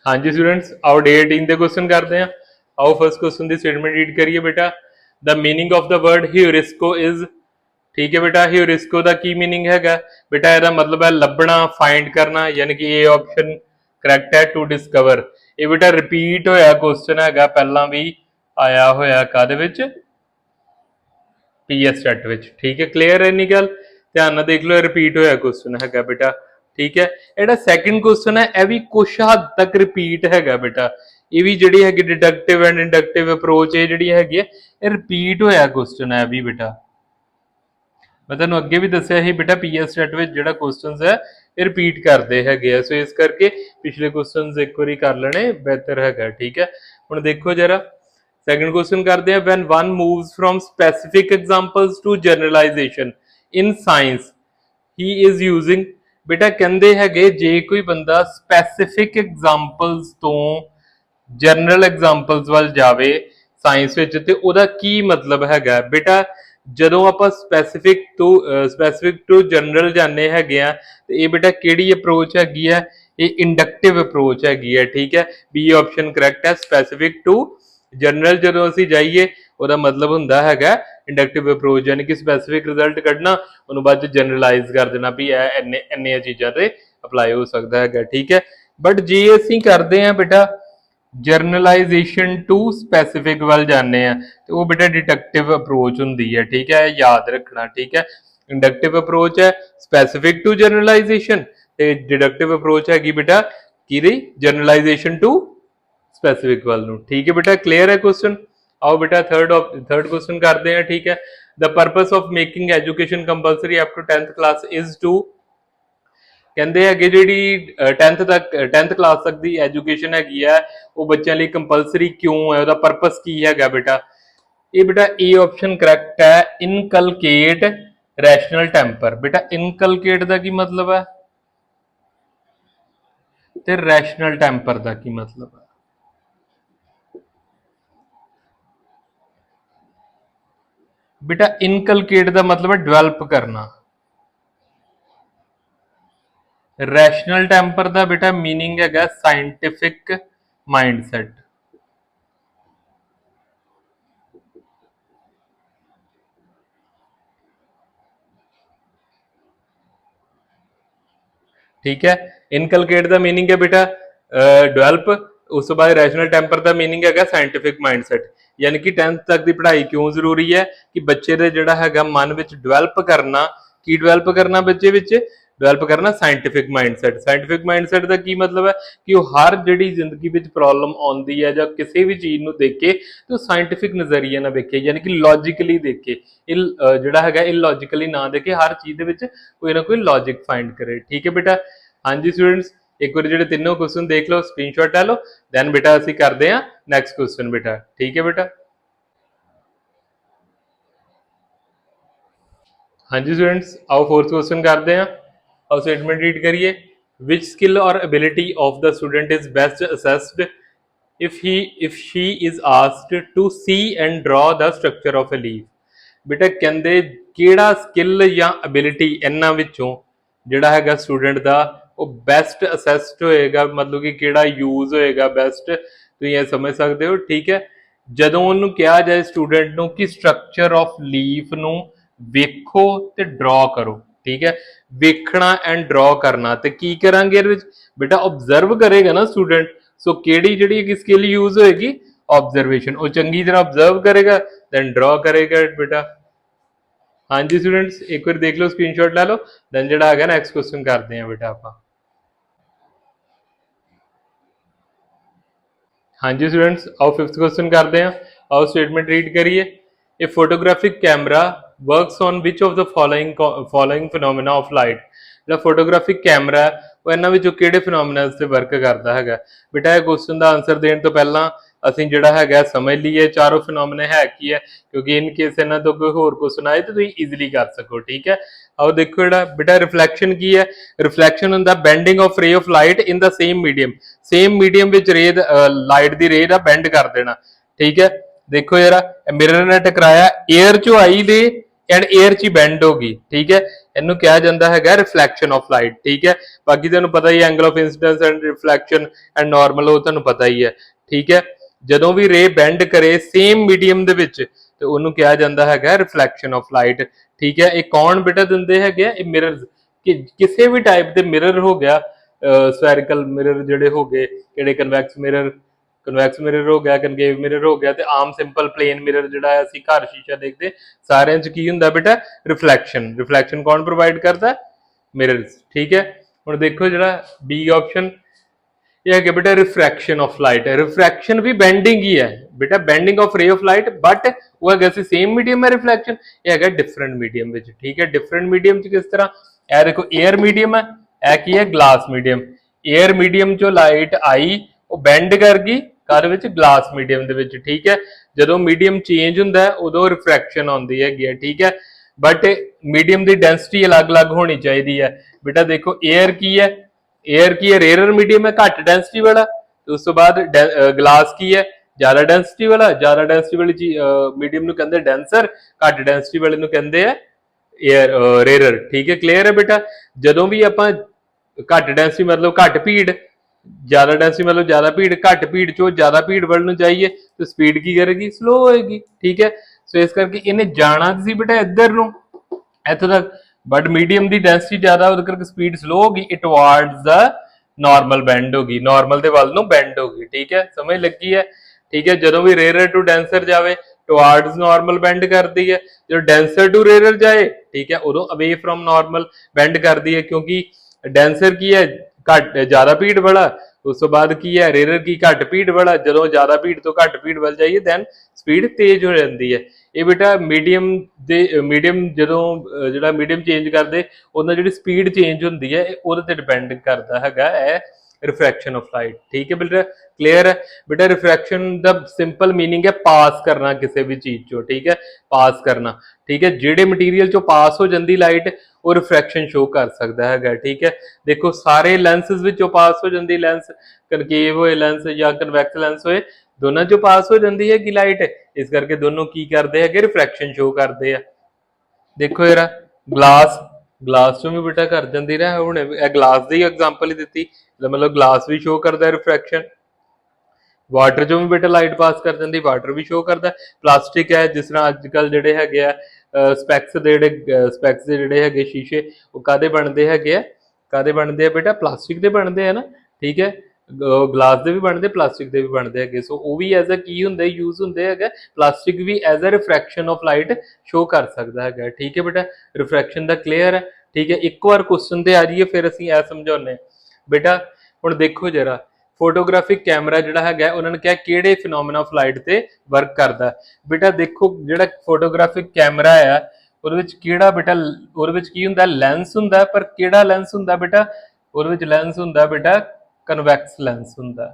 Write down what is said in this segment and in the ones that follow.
हाँ जी स्टूडेंट्स, आओ डे 18 के क्वेश्चन करते हैं। आओ फर्स्ट क्वेश्चन की स्टेटमेंट रीड करिए बेटा। The meaning of the word heurisko is. ठीक है बेटा, ह्यूरिस्को का की मीनिंग हैगा बेटा, ਇਹਦਾ मतलब है ਲੱਭਣਾ, फाइंड करना, यानी कि ये ऑप्शन करैक्ट है, टू डिस्कवर। ਇਹ बेटा रिपीट होया क्वेश्चन हैगा, पहला भी आया होया कादे विच, पीएस सेट विच। ठीक है, क्लीयर है इन्नी गल, ध्यान नाल देख लो, रिपीट होया क्वेश्चन हैगा बेटा। ठीक है, ਜਿਹੜਾ ਸੈਕਿੰਡ क्वेश्चन है यह भी कुछ हद तक रिपीट हैगा बेटा। ये भी जिहड़ी हैगी डिडक्टिव एंड इंडक्टिव अप्रोच, ये जिहड़ी हैगी है ये रिपीट होया क्वेश्चन है भी बेटा। मैं तुहानूं अगे भी दस्सिया ही बेटा, पीएस सेट विच जिहड़ा क्वेश्चन है ये रिपीट करते हैगे, सो इस करके पिछले क्वेश्चन एक बार कर लेने बेहतर हैगा। ठीक है, हुण देखो जरा सेकंड क्वेश्चन करते हैं। When one moves from specific examples to generalization in science he is using. बेटा कहते हैगे जे कोई बंदा स्पेसिफिक एग्जांपल्स तो जनरल एग्जांपल्स वाल जावे साइंस विच, ते ओदा की मतलब हैगा बेटा। ਜਦੋਂ ਆਪਾਂ ਸਪੈਸੀਫਿਕ ਤੋਂ ਜਨਰਲ ਜਾਣੇ ਹੈਗੇ ਆ, ਤੇ ਇਹ ਬੇਟਾ ਕਿਹੜੀ ਅਪਰੋਚ ਹੈਗੀ ਆ, ਇਹ ਇੰਡਕਟਿਵ ਅਪਰੋਚ ਹੈਗੀ ਹੈ। ਠੀਕ ਹੈ, ਬੀ ਆਪਸ਼ਨ ਕਰੈਕਟ ਹੈ। ਸਪੈਸੀਫਿਕ ਟੂ ਜਨਰਲ ਜਦੋਂ ਅਸੀਂ ਜਾਈਏ ਉਹਦਾ ਮਤਲਬ ਹੁੰਦਾ ਹੈਗਾ ਇੰਡਕਟਿਵ ਅਪਰੋਚ, ਯਾਨੀ ਕਿ ਸਪੈਸੀਫਿਕ ਰਿਜ਼ਲਟ ਕੱਢਣਾ, ਉਹਨੂੰ ਬਾਅਦ ਚ ਜਨਰਲਾਈਜ਼ ਕਰ ਦੇਣਾ ਵੀ ਇਹ ਇੰਨੀਆਂ ਚੀਜ਼ਾਂ ਤੇ ਅਪਲਾਈ ਹੋ ਸਕਦਾ ਹੈਗਾ। ਠੀਕ ਹੈ, ਬਟ ਜੇ ਅਸੀਂ ਕਰਦੇ ਆ ਬੇਟਾ ਜਰਨਲਾਈजेशन टू स्पैसिफिक वाल जाने तो वो बेटा डिडक्टिव अप्रोच होंगी है। ठीक है, याद रखना। ठीक है, इंडक्टिव अप्रोच है स्पैसिफिक टू जरनलाइजेशन, डिडक्टिव अप्रोच हैगी बेटा की जरनलाइजेशन टू स्पैसिफिक वाल नूं। ठीक है बेटा, क्लीयर है क्वेश्चन। आओ बेटा थर्ड क्वेश्चन करते हैं। ठीक है, the purpose of making education compulsory up to 10th class is to. ਕਹਿੰਦੇ ਹੈਗੇ ਜਿਹੜੀ 10th ਕਲਾਸ ਤੱਕ ਦੀ ਐਜੂਕੇਸ਼ਨ ਹੈਗੀ ਹੈ ਉਹ ਬੱਚਿਆਂ ਲਈ ਕੰਪਲਸਰੀ ਕਿਉਂ ਹੈ, ਉਹਦਾ ਪਰਪਸ ਕੀ ਹੈਗਾ ਬੇਟਾ। ਇਹ ਬੇਟਾ ਏ ਆਪਸ਼ਨ ਕਰੈਕਟ ਹੈ, ਇਨਕਲਕੇਟ ਰੈਸ਼ਨਲ ਟੈਂਪਰ। ਬੇਟਾ ਇਨਕਲਕੇਟ ਦਾ ਕੀ ਮਤਲਬ ਹੈ ਤੇ ਰੈਸ਼ਨਲ ਟੈਂਪਰ ਦਾ ਕੀ ਮਤਲਬ ਹੈ। ਬੇਟਾ ਇਨਕਲਕੇਟ ਦਾ ਮਤਲਬ ਹੈ ਡਿਵੈਲਪ ਕਰਨਾ। रैशनल टैंपर का बेटा मीनिंग है साइंटिफिक माइंडसैट। ठीक है, इनकलकेट का मीनिंग है बेटा डेवलप, उस तो बाद रैशनल टैंपर का मीनिंग है साइंटिफिक माइंडसैट, यानी कि 10th तक की पढ़ाई क्यों जरूरी है कि बच्चे दे जिहड़ा हैगा मन विच डेवलप करना, की डेवलप करना बच्चे विच डेवलप करना साइंटिफिक माइंडसैट। साइंटिफिक माइंडसैट का की मतलब है कि वो हर जिहड़ी जिंदगी विच प्रॉब्लम आउंदी है जां किसी भी चीज़ नूं देखे तो साइंटिफिक नज़रिए नाल देखे, यानी कि लॉजिकली देखे, जिहड़ा हैगा इलॉजिकली ना देखे, हर चीज़ दे विच कोई ना कोई लॉजिक फाइंड करे। ठीक है बेटा, हाँ जी स्टूडेंट्स, एक बार जो तीनों क्वेश्चन देख लो, स्क्रीनशॉट ले लो, दैन बेटा असीं करते हैं नैक्सट क्वेश्चन बेटा। ठीक है बेटा, हाँ जी स्टूडेंट्स, आओ फोर्थ क्वेश्चन करते हैं। आओ स्टेटमेंट रीड करिए। विच स्किल और ability of the student is best assessed if she is asked to see and draw the structure of a leaf। बेटा कहंदे किहड़ा स्किल या एबिलिटी इन्हां विचों जिहड़ा हैगा स्टूडेंट दा वो बेस्ट असेस्ड होएगा, मतलब कि किहड़ा यूज होएगा बेस्ट, तुसीं ये समझ सकते हो। ठीक है, जदों उन्होंने कहा जाए स्टूडेंट नूं कि स्ट्रक्चर ऑफ लीफ नूं वेखो ते ड्रॉ करो। ठीक है, वेखना एंड ड्रॉ करना, तो की करांगे इहदे विच बेटा ऑब्जर्व करेगा ना स्टूडेंट, सो केड़ी जिहड़ी स्किल यूज होएगी ऑब्जर्वेशन, वो चंगी तरह ऑब्जर्व करेगा देन ड्रॉ करेगा बेटा। हाँ जी स्टूडेंट्स, एक बार देख लो, स्क्रीनशॉट ले लो, देन जिहड़ा हैगा नैक्सट क्वेश्चन करते हैं बेटा आपां। हाँ जी स्टूडेंट्स, आओ फिफ्थ क्वेश्चन करते हैं। आओ स्टेटमेंट रीड करिए। A photographic camera works on which of the following phenomena of light. जो फोटोग्राफिक कैमरा है वो इन्हां विचों किहड़े फिनोमिना से वर्क करता है बेटा। यह क्वेश्चन का आंसर देने तो पहला ਅਸੀਂ ਜਿਹੜਾ ਹੈਗਾ ਸਮਝ ਲਈਏ ਚਾਰੋਂ ਫਿਨੋਮੀਨਾ ਹੈ ਕੀ ਹੈ, ਕਿਉਂਕਿ ਇਨ ਕੇਸ ਇਹਨਾਂ ਤੋਂ ਕੋਈ ਹੋਰ ਕੁਐਸਚਨ ਆਏ ਤਾਂ ਤੁਸੀਂ ਈਜ਼ੀਲੀ ਕਰ ਸਕੋ। ਠੀਕ ਹੈ, ਆਓ ਦੇਖੋ ਜਿਹੜਾ ਬੇਟਾ ਰਿਫਲੈਕਸ਼ਨ ਕੀ ਹੈ। ਰਿਫਲੈਕਸ਼ਨ ਹੁੰਦਾ ਬੈਂਡਿੰਗ ਆਫ ਰੇ of light in the same medium ਵਿੱਚ ਰੇ ਲਾਈਟ ਦੀ ਰੇ ਦਾ ਬੈਂਡ ਕਰ ਦੇਣਾ। ਠੀਕ ਹੈ, देखो जरा मिरर ने टकराया, एयर चो आई दे एंड एयर च बैंड होगी। ठीक है, ਇਹਨੂੰ ਕਿਹਾ ਜਾਂਦਾ ਹੈਗਾ ਰਿਫਲੈਕਸ਼ਨ ਆਫ ਲਾਈਟ। ਠੀਕ ਹੈ, ਬਾਕੀ ਤੁਹਾਨੂੰ ਪਤਾ ਹੀ angle of incidence and reflection and normal ਉਹ ਤੁਹਾਨੂੰ ਪਤਾ ਹੀ ਹੈ। ਠੀਕ ਹੈ, ਜਦੋਂ ਵੀ ਰੇ ਬੈਂਡ ਕਰੇ ਸੇਮ ਮੀਡੀਅਮ ਦੇ ਵਿੱਚ ਤੇ ਉਹਨੂੰ ਕਿਹਾ ਜਾਂਦਾ ਹੈਗਾ ਰਿਫਲੈਕਸ਼ਨ ਆਫ ਲਾਈਟ। ਠੀਕ ਹੈ, ਇਹ ਕੌਣ ਬੇਟਾ ਦਿੰਦੇ ਹੈਗੇ ਆ? ਇਹ ਮਿਰਰਸ, ਕਿਸੇ ਵੀ ਟਾਈਪ ਦੇ ਮਿਰਰ ਹੋ ਗਿਆ, ਸਫੈਰਿਕਲ ਮਿਰਰ ਜਿਹੜੇ ਹੋ ਗਏ, ਕਿਹੜੇ ਕਨਵੈਕਸ ਮਿਰਰ ਹੋ ਗਿਆ, ਕਨਕੇਵ ਮਿਰਰ ਹੋ ਗਿਆ, ਤੇ ਆਮ ਸਿੰਪਲ ਪਲੇਨ ਮਿਰਰ ਜਿਹੜਾ ਅਸੀਂ ਘਰ ਸ਼ੀਸ਼ਾ ਦੇਖਦੇ, ਸਾਰਿਆਂ 'ਚ ਕੀ ਹੁੰਦਾ ਬੇਟਾ? ਰਿਫਲੈਕਸ਼ਨ ਕੌਣ ਪ੍ਰੋਵਾਈਡ ਕਰਦਾ? ਮਿਰਰਸ। ਠੀਕ ਹੈ, ਹੁਣ ਦੇਖੋ ਜਿਹੜਾ ਬੀ ਆਪਸ਼ਨ ਇਹ ਹੈ ਬੇਟਾ refraction of light. ਰਿਫਰੈਕਸ਼ਨ we bending ਹੀ ਹੈ ਬੇਟਾ, ਬੈਂਡਿੰਗ ਆਫ ਰੇ ਆਫ ਲਾਈਟ, ਬਟ ਉਹ ਹੈਗਾ ਸੀ ਸੇਮ ਮੀਡੀਅਮ ਹੈ ਰਿਫਲੈਕਸ਼ਨ, ਇਹ ਹੈਗਾ ਡਿਫਰੈਂਟ ਮੀਡੀਅਮ ਵਿੱਚ। ਠੀਕ ਹੈ, ਡਿਫਰੈਂਟ ਮੀਡੀਅਮ 'ਚ ਕਿਸ ਤਰ੍ਹਾਂ? ਇਹ ਦੇਖੋ 에ਅਰ ਮੀਡੀਅਮ ਹੈ, ਇਹ ਕੀ ਹੈ? Glass medium. 에ਅਰ ਮੀਡੀਅਮ 'ਚੋਂ ਲਾਈਟ ਆਈ, ਉਹ ਬੈਂਡ ਕਰ ਗਈ ਕਾਹਦੇ ਵਿੱਚ? ਗਲਾਸ ਮੀਡੀਅਮ ਦੇ ਵਿੱਚ। ਠੀਕ ਹੈ, ਜਦੋਂ ਮੀਡੀਅਮ ਚੇਂਜ ਹੁੰਦਾ ਉਦੋਂ ਰਿਫਰੈਕਸ਼ਨ ਆਉਂਦੀ ਹੈਗੀ ਹੈ। ਠੀਕ ਹੈ, ਬਟ ਮੀਡੀਅਮ ਦੀ ਡੈਂਸਿਟੀ ਅਲੱਗ-ਅਲੱਗ ਹੋਣੀ ਚਾਹੀਦੀ ਹੈ ਬੇਟਾ। ਦੇਖੋ 에ਅਰ ਕੀ ਹੈ? 에ਅਰ ਕੀ ਹੈ? ਰੇਅਰਰ ਮੀਡੀਅਮ ਹੈ, ਘੱਟ ਡੈਂਸਿਟੀ ਵਾਲਾ। ਉਸ ਤੋਂ ਬਾਅਦ ਗਲਾਸ ਕੀ ਹੈ? ਜ਼ਿਆਦਾ ਡੈਂਸਿਟੀ ਵਾਲਾ। ਜ਼ਿਆਦਾ ਡੈਂਸਿਟੀ ਵਾਲੀ ਮੀਡੀਅਮ ਨੂੰ ਕਹਿੰਦੇ ਡੈਂਸਰ, ਘੱਟ ਡੈਂਸਿਟੀ ਵਾਲੇ ਨੂੰ ਕਹਿੰਦੇ ਆ ਰੇਅਰਰ। ਠੀਕ ਹੈ, ਕਲੀਅਰ ਹੈ ਬੇਟਾ। ਜਦੋਂ ਵੀ ਆਪਾਂ ਘੱਟ ਡੈਂਸਿਟੀ ਮਤਲਬ ਘੱਟ ਭੀੜ, ਜ਼ਿਆਦਾ ਡੈਂਸਿਟੀ ਮਤਲਬ ਜ਼ਿਆਦਾ ਭੀੜ, ਘੱਟ ਭੀੜ ਚੋਂ ਜ਼ਿਆਦਾ ਭੀੜ ਵੱਲ ਨੂੰ ਜਾਈਏ ਤਾਂ ਸਪੀਡ ਕੀ ਕਰੇਗੀ? ਸਲੋ ਹੋਏਗੀ। ਠੀਕ ਹੈ, ਸੋ ਇਸ ਕਰਕੇ ਇਹਨੇ ਜਾਣਾ ਸੀ ਬੇਟਾ ਇੱਧਰ ਨੂੰ, ਇੱਥੋਂ ਤੱਕ, ਬਟ ਮੀਡੀਅਮ ਦੀ ਡੈਂਸਿਟੀ ਜ਼ਿਆਦਾ ਉਹਦੇ ਕਰਕੇ ਸਪੀਡ ਸਲੋ ਹੋ ਗਈ, ਇਟ ਟੁਵਾਰਡਸ ਦਾ ਨਾਰਮਲ ਬੈਂਡ ਹੋ ਗਈ, ਨਾਰਮਲ ਦੇ ਵੱਲ ਨੂੰ ਬੈਂਡ ਹੋ ਗਈ। ਠੀਕ ਹੈ, ਸਮਝ ਲੱਗੀ ਹੈ? ਠੀਕ ਹੈ, ਜਦੋਂ ਵੀ ਰੇਅਰਰ ਟੂ ਡੈਂਸਰ ਜਾਵੇ ਟੁਵਾਰਡਸ ਨਾਰਮਲ ਬੈਂਡ ਕਰਦੀ ਹੈ, ਜਦੋਂ ਡੈਂਸਰ ਟੂ ਰੇਅਰਰ ਜਾਏ, ਠੀਕ ਹੈ, ਉਦੋਂ ਅਵੇ ਫਰਮ ਨਾਰਮਲ ਬੈਂਡ ਕਰਦੀ ਹੈ, ਕਿਉਂਕਿ ਡੈਂਸਰ ਕੀ ਹੈ? ਘੱਟ ਜ਼ਿਆਦਾ ਭੀੜ ਵਾਲਾ। ਉਸ ਤੋਂ ਬਾਅਦ ਕੀ ਹੈ? ਰੇਅਰਰ ਕੀ? ਘੱਟ ਭੀੜ ਵਾਲਾ। ਜਦੋਂ ਜ਼ਿਆਦਾ ਭੀੜ ਤੋਂ ਘੱਟ ਭੀੜ ਵੱਲ ਜਾਈਏ ਦੈਨ ਸਪੀਡ ਤੇਜ਼ ਹੋ ਜਾਂਦੀ ਹੈ। ਇਹ ਬੇਟਾ ਮੀਡੀਅਮ ਜਦੋਂ ਜਿਹੜਾ ਮੀਡੀਅਮ ਚੇਂਜ ਕਰਦੇ ਉਹਦਾ ਜਿਹੜੀ ਸਪੀਡ ਚੇਂਜ ਹੁੰਦੀ ਹੈ ਉਹਦੇ ਤੇ ਡਿਪੈਂਡ ਕਰਦਾ ਹੈਗਾ ਇਹ ਰਿਫਰੈਕਸ਼ਨ ਆਫ ਲਾਈਟ। ਠੀਕ ਹੈ ਬੇਟਾ, ਕਲੀਅਰ ਹੈ ਬੇਟਾ? ਰਿਫਰੈਕਸ਼ਨ ਦਾ ਸਿੰਪਲ ਮੀਨਿੰਗ ਹੈ ਪਾਸ ਕਰਨਾ ਕਿਸੇ ਵੀ ਚੀਜ਼ ਚੋਂ। ਠੀਕ ਹੈ, ਪਾਸ ਕਰਨਾ। ਠੀਕ ਹੈ, ਜਿਹੜੇ ਮਟੀਰੀਅਲ ਚੋਂ ਪਾਸ ਹੋ ਜਾਂਦੀ ਲਾਈਟ ਉਹ ਰਿਫਰੈਕਸ਼ਨ ਸ਼ੋ ਕਰ ਸਕਦਾ ਹੈਗਾ। ਠੀਕ ਹੈ, ਦੇਖੋ ਸਾਰੇ ਲੈਂਸਸ ਵਿੱਚੋਂ ਪਾਸ ਹੋ ਜਾਂਦੀ, ਲੈਂਸ ਕਨਕੇਵ ਹੋਏ ਲੈਂਸ ਜਾਂ ਕਨਵੈਕਸ ਲੈਂਸ ਹੋਏ, ਦੋਨਾਂ ਚੋਂ ਪਾਸ ਹੋ ਜਾਂਦੀ ਹੈ ਕਿ ਲਾਈਟ, ਇਸ ਕਰਕੇ ਦੋਨੋਂ ਕੀ ਕਰਦੇ ਹੈਗੇ? ਰਿਫਰੈਕਸ਼ਨ ਸ਼ੋ ਕਰਦੇ ਆ। ਦੇਖੋ ਯਾਰ ਗਲਾਸ ਚੋਂ ਵੀ ਬੇਟਾ ਕਰ ਜਾਂਦੀ ਨਾ, ਹੁਣ ਇਹ ਗਲਾਸ ਦੀ ਐਗਜ਼ਾਮਪਲ ਹੀ ਦਿੱਤੀ, ਮਤਲਬ ਗਲਾਸ ਵੀ ਸ਼ੋ ਕਰਦਾ ਰਿਫਰੈਕਸ਼ਨ। ਵਾਟਰ ਚੋਂ ਵੀ ਬੇਟਾ ਲਾਈਟ ਪਾਸ ਕਰ ਜਾਂਦੀ, ਵਾਟਰ ਵੀ ਸ਼ੋ ਕਰਦਾ। ਪਲਾਸਟਿਕ ਹੈ, ਜਿਸ ਤਰ੍ਹਾਂ ਅੱਜ ਕੱਲ ਜਿਹੜੇ ਹੈਗੇ ਆ ਸਪੈਕਸ ਦੇ ਜਿਹੜੇ ਹੈਗੇ ਸ਼ੀਸ਼ੇ, ਉਹ ਕਾਦੇ ਬਣਦੇ ਹੈਗੇ ਆ? ਕਾਦੇ ਬਣਦੇ ਆ ਬੇਟਾ? ਪਲਾਸਟਿਕ ਦੇ ਬਣਦੇ ਆ ਨਾ। ਠੀਕ ਹੈ, ਗਲਾਸ ਦੇ ਵੀ ਬਣਦੇ, ਪਲਾਸਟਿਕ ਦੇ ਵੀ ਬਣਦੇ ਹੈਗੇ। ਸੋ ਉਹ ਵੀ ਐਜ਼ ਅ ਕੀ ਹੁੰਦੇ? ਯੂਜ਼ ਹੁੰਦੇ ਹੈਗਾ। ਪਲਾਸਟਿਕ ਵੀ as a refraction of light show ਕਰ ਸਕਦਾ ਹੈਗਾ। ਠੀਕ ਹੈ ਬੇਟਾ, ਰਿਫਰੈਕਸ਼ਨ ਦਾ ਕਲੀਅਰ ਹੈ? ਠੀਕ ਹੈ, ਇੱਕ ਵਾਰ ਕੁਐਸਚਨ ਤੇ ਆ ਜਾਈਏ ਫਿਰ ਅਸੀਂ ਇਹ ਸਮਝਾਉਂਦੇ ਬੇਟਾ। ਹੁਣ ਦੇਖੋ ਜਰਾ, ਫੋਟੋਗ੍ਰਾਫਿਕ ਕੈਮਰਾ ਜਿਹੜਾ ਹੈਗਾ ਉਹਨਾਂ ਨੇ ਕਿਹਾ ਕਿਹੜੇ ਫਿਨੋਮੀਨਾ ਆਫ ਲਾਈਟ ਤੇ ਵਰਕ ਕਰਦਾ। ਬੇਟਾ ਦੇਖੋ, ਜਿਹੜਾ ਫੋਟੋਗ੍ਰਾਫਿਕ ਕੈਮਰਾ ਆ ਉਹਦੇ ਵਿੱਚ ਕਿਹੜਾ ਬੇਟਾ, ਉਹਦੇ ਵਿੱਚ ਕੀ ਹੁੰਦਾ? ਲੈਂਸ ਹੁੰਦਾ। ਪਰ ਕਿਹੜਾ ਲੈਂਸ ਹੁੰਦਾ ਬੇਟਾ? ਉਹਦੇ ਵਿੱਚ ਲੈਂਸ ਹੁੰਦਾ ਬੇਟਾ ਕਨਵੈਕਸ ਲੈਂਸ ਹੁੰਦਾ।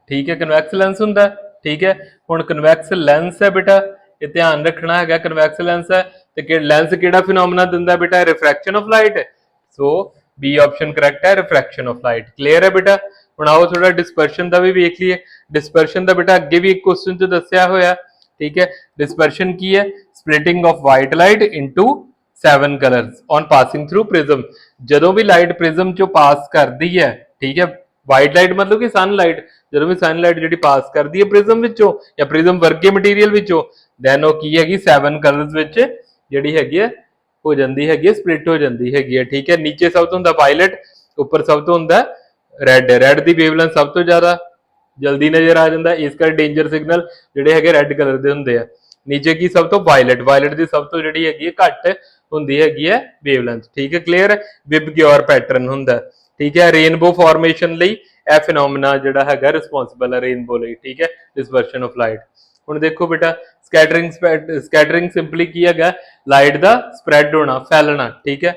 ਠੀਕ ਹੈ, ਕਨਵੈਕਸ ਲੈਂਸ ਹੁੰਦਾ। ਠੀਕ ਹੈ, ਹੁਣ ਕਨਵੈਕਸ ਲੈਂਸ ਹੈ ਬੇਟਾ, ਇਹ ਧਿਆਨ ਰੱਖਣਾ ਹੈਗਾ, ਕਨਵੈਕਸ ਲੈਂਸ ਹੈ ਤੇ ਲੈਂਸ ਕਿਹੜਾ ਫਿਨੋਮੀਨਾ ਦਿੰਦਾ ਬੇਟਾ? Refraction of light. So B option correct ਹੈ, ਰਿਫਰੈਕਸ਼ਨ ਆਫ ਲਾਈਟ। ਕਲੀਅਰ ਹੈ ਬੇਟਾ? ਹੁਣ ਆਓ ਥੋੜਾ ਡਿਸਪਰਸ਼ਨ ਦਾ ਵੀ ਵੇਖ ਲਈਏ। ਡਿਸਪਰਸ਼ਨ ਦਾ ਬੇਟਾ ਅੱਗੇ ਵੀ ਇੱਕ ਕੁਐਸਚਨ 'ਚ ਦੱਸਿਆ ਹੋਇਆ। ਠੀਕ ਹੈ, ਡਿਸਪਰਸ਼ਨ ਕੀ ਹੈ? Splitting of white light into 7 colours on passing through prism. ਜਦੋਂ ਵੀ ਲਾਈਟ ਪ੍ਰਿਜ਼ਮ ਚੋਂ ਪਾਸ ਕਰਦੀ ਹੈ, ਠੀਕ ਹੈ, ਵਾਈਟ ਲਾਈਟ ਮਤਲਬ ਕਿ ਸਨਲਾਈਟ, ਜਦੋਂ ਵੀ ਸਨਲਾਈਟ ਜਿਹੜੀ ਪਾਸ ਕਰਦੀ ਹੈ ਪ੍ਰਿਜ਼ਮ ਵਿੱਚੋਂ ਜਾਂ ਪ੍ਰਿਜ਼ਮ ਵਰਗੇ ਮਟੀਰੀਅਲ ਵਿੱਚੋਂ, ਦੈਨ ਉਹ ਕੀ ਹੈਗੀ? 7 ਕਲਰਸ ਵਿੱਚ ਜਿਹੜੀ ਹੈਗੀ ਹੈ ਹੋ ਜਾਂਦੀ ਹੈਗੀ, ਸਪਲਿਟ ਹੋ ਜਾਂਦੀ ਹੈਗੀ ਹੈ। ਠੀਕ ਹੈ, ਨੀਚੇ ਸਭ ਤੋਂ ਹੁੰਦਾ ਵਾਇਲਟ, ਉੱਪਰ ਸਭ ਤੋਂ ਹੁੰਦਾ ਰੈੱਡ। ਰੈੱਡ ਦੀ ਵੇਵਲੈਂਥ ਸਭ ਤੋਂ ਜ਼ਿਆਦਾ ਜਲਦੀ ਨਜ਼ਰ ਆ ਜਾਂਦਾ, ਇਸ ਕਰਕੇ ਡੇਂਜਰ ਸਿਗਨਲ ਜਿਹੜੇ ਹੈਗੇ ਰੈੱਡ ਕਲਰ ਦੇ ਹੁੰਦੇ ਆ। ਨੀਚੇ ਕੀ ਸਭ ਤੋਂ? ਵਾਇਲਟ ਦੀ ਸਭ ਤੋਂ ਜਿਹੜੀ ਹੈਗੀ ਹੈ ਘੱਟ ਹੁੰਦੀ ਹੈਗੀ ਹੈ ਵੇਵਲੈਂਥ। ਠੀਕ ਹੈ, ਕਲੀਅਰ ਹੈ? ਵਿਬਗਿਓਰ ਪੈਟਰਨ ਹੁੰਦਾ। ਠੀਕ ਹੈ, ਰੇਨਬੋ ਫਾਰਮੇਸ਼ਨ ਲਈ ਇਹ ਫਿਨੋਮੀਨਾ ਜਿਹੜਾ ਹੈਗਾ ਰਿਸਪੌਂਸਿਬਲ ਹੈ ਰੇਨਬੋ ਲਈ। ਠੀਕ ਹੈ, ਡਿਸਪਰਸ਼ਨ ਆਫ ਲਾਈਟ। ਹੁਣ ਦੇਖੋ ਬੇਟਾ, ਸਕੈਟਰਿੰਗ ਸਿੰਪਲੀ ਕੀ ਹੈਗਾ? ਲਾਈਟ ਦਾ ਸਪਰੈਡ ਹੋਣਾ, ਫੈਲਣਾ। ਠੀਕ ਹੈ,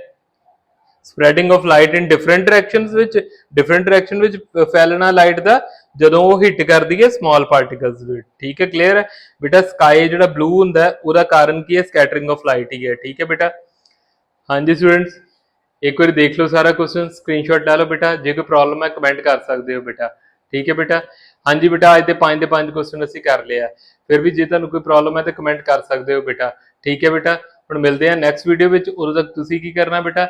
spreading of light in different direction ਵਿੱਚ ਫੈਲਣਾ ਲਾਈਟ ਦਾ ਜਦੋਂ ਉਹ ਹਿੱਟ ਕਰਦੀ ਹੈ ਸਮਾਲ ਪਾਰਟੀਕਲਸ ਵਿੱਚ। ਠੀਕ ਹੈ, ਕਲੀਅਰ ਹੈ ਬੇਟਾ? ਸਕਾਈ ਜਿਹੜਾ ਬਲੂ ਹੁੰਦਾ ਉਹਦਾ ਕਾਰਨ ਕੀ ਹੈ? ਸਕੈਟਰਿੰਗ ਆਫ ਲਾਈਟ ਹੀ ਹੈ। ਠੀਕ ਹੈ ਬੇਟਾ? ਹਾਂਜੀ ਸਟੂਡੈਂਟਸ, ਇੱਕ ਵਾਰੀ ਦੇਖ ਲਓ ਸਾਰਾ ਕੁਐਸਚਨ, ਸਕਰੀਨਸ਼ਾਟ ਲੈ ਲਓ ਬੇਟਾ। ਜੇ ਕੋਈ ਪ੍ਰੋਬਲਮ ਹੈ ਕਮੈਂਟ ਕਰ ਸਕਦੇ ਹੋ ਬੇਟਾ। ਠੀਕ ਹੈ ਬੇਟਾ? ਹਾਂਜੀ ਬੇਟਾ, ਅੱਜ ਦੇ 5 ਦੇ 5 ਕੁਐਸਚਨ ਅਸੀਂ ਕਰ ਲਿਆ। ਫਿਰ ਵੀ ਜੇ ਤੁਹਾਨੂੰ ਕੋਈ ਪ੍ਰੋਬਲਮ ਹੈ ਤਾਂ ਕਮੈਂਟ ਕਰ ਸਕਦੇ ਹੋ ਬੇਟਾ। ਠੀਕ ਹੈ ਬੇਟਾ? ਹੁਣ ਮਿਲਦੇ ਆ ਨੈਕਸਟ ਵੀਡੀਓ ਵਿੱਚ। ਉਦੋਂ ਤੱਕ ਤੁਸੀਂ ਕੀ ਕਰਨਾ ਬੇਟਾ,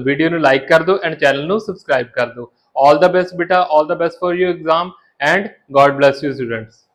ਵੀਡੀਓ ਨੂੰ ਲਾਈਕ ਕਰ ਦਿਓ ਐਂਡ ਚੈਨਲ ਨੂੰ ਸਬਸਕ੍ਰਾਈਬ ਕਰ ਦਿਓ। ਆਲ ਦਾ ਬੈਸਟ ਬੇਟਾ, all the best for your exam and God bless you students.